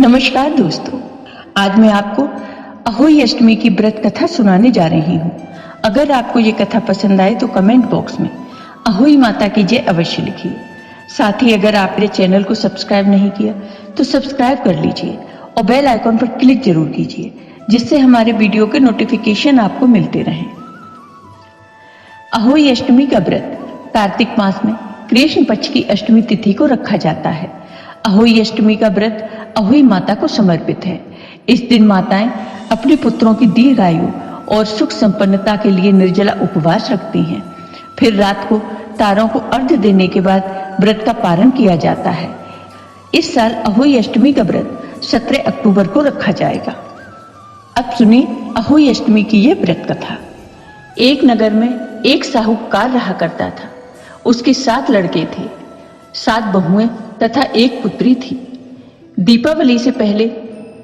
नमस्कार दोस्तों, आज मैं आपको अहोई अष्टमी की व्रत कथा सुनाने जा रही हूँ। अगर आपको ये कथा पसंद आए तो कमेंट बॉक्स में अहोई माता की जय अवश्य लिखिए। साथ ही अगर आपने चैनल को सब्सक्राइब नहीं किया तो सब्सक्राइब कर लीजिए और बेल आइकॉन पर क्लिक जरूर कीजिए, जिससे हमारे वीडियो के नोटिफिकेशन आपको मिलते रहें। अहोई अष्टमी का व्रत कार्तिक मास में कृष्ण पक्ष की अष्टमी तिथि को रखा जाता है। अहोई अष्टमी का व्रत अहोई माता को समर्पित है। इस दिन माताएं अपने पुत्रों की दीर्घायु और सुख संपन्नता के लिए निर्जला उपवास रखती हैं। फिर रात को तारों को अर्घ्य देने के बाद व्रत का पारण किया जाता है। इस साल अहोई अष्टमी का व्रत 17 अक्टूबर को रखा जाएगा। अब सुनिए अहोई अष्टमी की यह व्रत कथा। एक नगर में एक साहूकार रहा करता था। उसके 7 लड़के थे, 7 बहुएं तथा एक पुत्री थी। दीपावली से पहले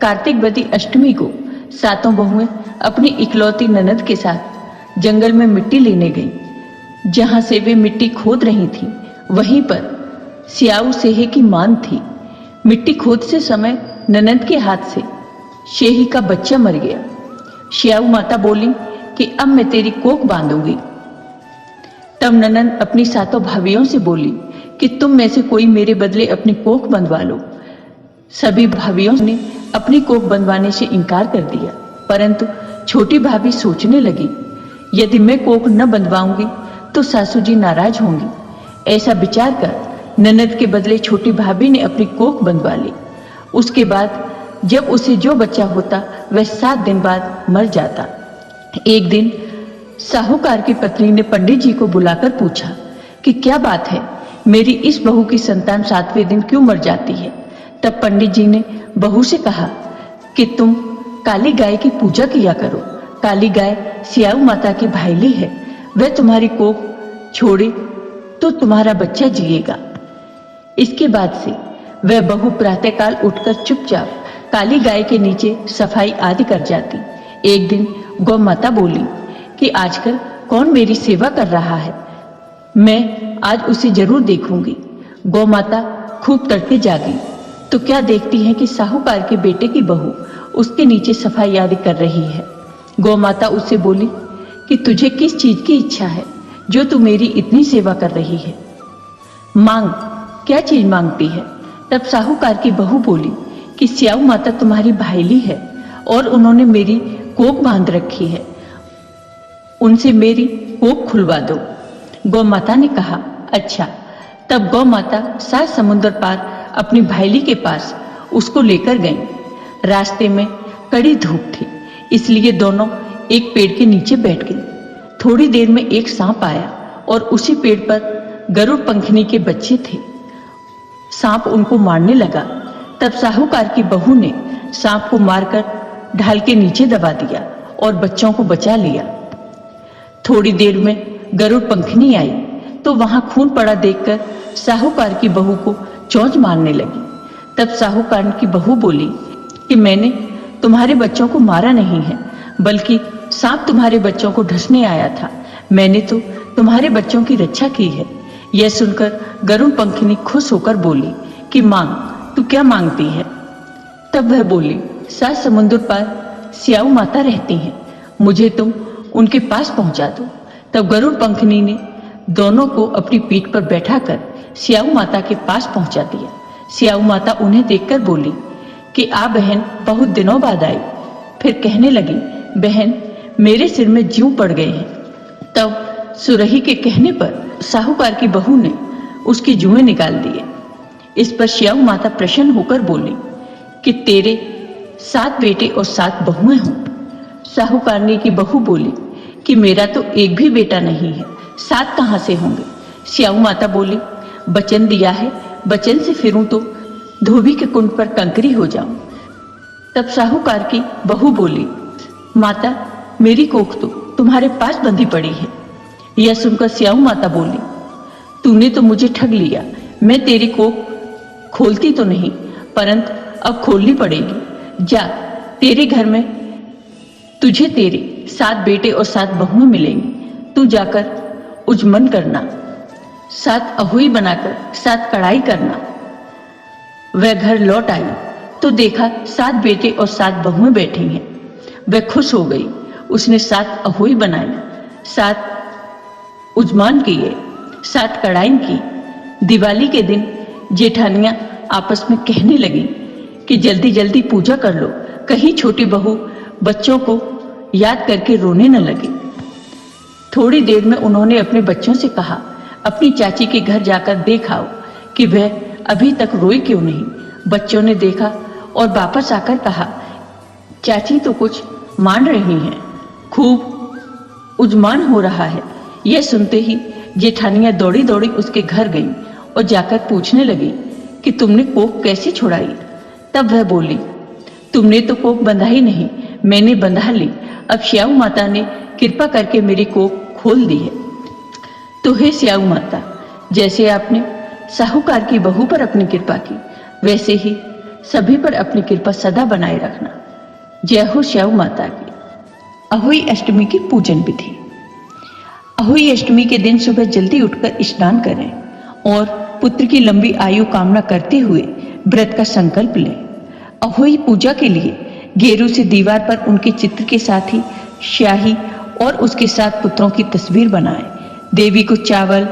कार्तिक बदी अष्टमी को 7 बहुएं अपनी इकलौती ननद के साथ जंगल में मिट्टी लेने गईं। जहां से वे मिट्टी खोद रही थीं, वहीं पर स्याऊ सेहे की मान थी। मिट्टी खोदते समय ननद के हाथ से शेही का बच्चा मर गया। स्याऊ माता बोली कि अब मैं तेरी कोख बांधूंगी। तब ननद अपनी 7 भाभियों से बोली कि तुम में से कोई मेरे बदले अपनी कोख बंधवा लो। सभी भाभियों ने अपनी कोख बंधवाने से इनकार कर दिया, परंतु छोटी भाभी सोचने लगी, यदि मैं कोख न बंधवाऊंगी तो सासू जी नाराज होंगी। ऐसा विचार कर ननद के बदले छोटी भाभी ने अपनी कोख बंधवा ली। उसके बाद जब उसे जो बच्चा होता वह 7 दिन बाद मर जाता। एक दिन साहूकार की पत्नी ने पंडित जी को बुलाकर पूछा कि क्या बात है, मेरी इस बहू की संतान 7वें दिन क्यों मर जाती है। तब पंडित जी ने बहू से कहा कि तुम काली गाय की पूजा किया करो। काली गाय स्याऊ माता की भाईली है, वह तुम्हारी कोख छोड़े तो तुम्हारा बच्चा जिएगा। इसके बाद से वह बहू प्रातःकाल उठकर चुपचाप काली गाय के नीचे सफाई आदि कर जाती। एक दिन गौ माता बोली कि आजकल कौन मेरी सेवा कर रहा है, मैं आज उसे जरूर देखूंगी। गौ माता खूब तड़के जागी तो क्या देखती है कि साहूकार के बेटे की बहू उसके नीचे सफाई आदि कर रही है। गौ माता उससे बोली कि तुझे किस चीज की इच्छा है जो तू मेरी इतनी सेवा कर रही है, मांग। क्या चीज मांगती है। तब साहूकार की बहू बोली कि स्याऊ माता तुम्हारी भाईली है और उन्होंने मेरी कोख बांध रखी है, उनसे मेरी कोख खुलवा दो। गौ माता ने कहा अच्छा। तब गौ माता 7 समुद्र पार अपनी भाईली के पास उसको लेकर गईं। रास्ते में कड़ी धूप थी, इसलिए दोनों एक पेड़ के नीचे बैठ गईं। थोड़ी देर में एक सांप आया और उसी पेड़ पर गरुड़ पंखनी के बच्चे थे। सांप उनको मारने लगा। तब साहूकार की बहू ने सांप को मारकर ढाल के नीचे दबा दिया और बच्चों को बचा लिया। थोड़ी देर में गरुड़ पंखनी आई तो वहां खून पड़ा देखकर साहूकार की बहू को चोंच मारने लगी। तब साहूकार की बहू बोली कि मैंने तुम्हारे बच्चों को मारा नहीं है, बल्कि सांप तुम्हारे बच्चों को ढसने आया था। मैंने तो तुम्हारे बच्चों की रक्षा की है। यह सुनकर गरुड़ पंखनी खुश होकर बोली कि मांग, तू क्या मांगती है। तब वह बोली 7 समुद्र पार स्याऊ माता रहती हैं, मुझे तुम उनके पास पहुंचा दो। तब गरुड़ पंखनी ने दोनों को अपनी पीठ पर बैठाकर स्याऊ माता के पास पहुंचा दिया। स्याऊ माता उन्हें देखकर बोली कि आ बहन, बहुत दिनों बाद आई। फिर कहने लगी, बहन मेरे सिर में जूं पड़ गए हैं। तब सुरही के कहने पर साहूकार की बहू ने उसकी जुएं निकाल दिए। इस पर स्याऊ माता प्रसन्न होकर बोली कि तेरे 7 बेटे और 7 बहुएं हों। साहूकारनी की बहू बोली कि मेरा तो एक भी बेटा नहीं है, 7 कहां से होंगे। स्याऊ माता बोली, वचन दिया है, वचन से फिरूं तो धोबी के कुंड पर कंकरी हो जाऊं। तब साहूकार की बहू बोली, माता मेरी कोख तो तुम्हारे पास बंधी पड़ी है। यह सुनकर स्याऊ माता बोली, तूने तो मुझे ठग लिया। मैं तेरी कोख खोलती तो नहीं, परंतु अब खोलनी पड़ेगी। जा, तेरे घर में तुझे तेरे 7 बेटे और 7 बहुएं मिलेंगी। तू जाकर उजमन करना, 7 अहोई बनाकर 7 कढ़ाई करना। वह घर लौट आई तो देखा 7 बेटे और 7 बहुएं बैठी हैं। वह खुश हो गई। उसने 7 अहोई बनाई, 7 उजमान किए, 7 कढ़ाई की। दिवाली के दिन जेठानियां आपस में कहने लगी कि जल्दी जल्दी पूजा कर लो, कहीं छोटी बहू बच्चों को याद करके रोने न लगे। थोड़ी देर में उन्होंने अपने बच्चों से कहा, अपनी चाची के घर जाकर देख आओ कि वह अभी तक रोई क्यों नहीं। बच्चों ने देखा और वापस आकर कहा, चाची तो कुछ मान रही हैं, खूब उजमान हो रहा है। यह सुनते ही जेठानियां दौड़ी दौड़ी उसके घर गईं और जाकर पूछने लगी कि तुमने कोख कैसे छुड़ाई। तब वह बोली, तुमने तो कोख बंधा ही नहीं, मैंने बंधा ली। अब श्याऊ माता ने कृपा करके मेरी कोख खोल दी है। तो हे श्याऊ माता, जैसे आपने साहूकार की बहू पर अपनी कृपा की, वैसे ही सभी पर अपनी कृपा सदा बनाए रखना। जय हो श्याऊ माता की। अहोई अष्टमी की पूजन विधि। अहोई अष्टमी के दिन सुबह जल्दी उठकर स्नान करें और पुत्र की लंबी आयु कामना करते हुए व्रत का संकल्प लें। अहोई पूजा के लिए गेरू से दीवार पर उनके चित्र के साथ ही स्याही और उसके साथ पुत्रों की तस्वीर बनाएं। देवी को चावल,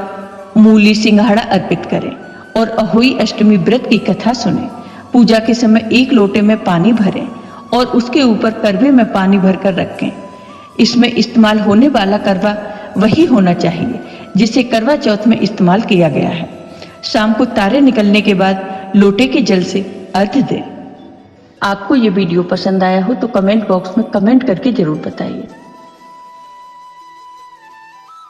मूली, सिंघाड़ा अर्पित करें और अहोई अष्टमी व्रत की कथा सुनें। पूजा के समय 1 लोटे में पानी भरें और उसके ऊपर करवे में पानी भरकर रखें। इसमें इस्तेमाल होने वाला करवा वही होना चाहिए जिसे करवा चौथ में इस्तेमाल किया गया है। शाम को तारे निकलने के बाद लोटे के जल से अर्घ्य दें। आपको ये वीडियो पसंद आया हो तो कमेंट बॉक्स में कमेंट करके जरूर बताइए।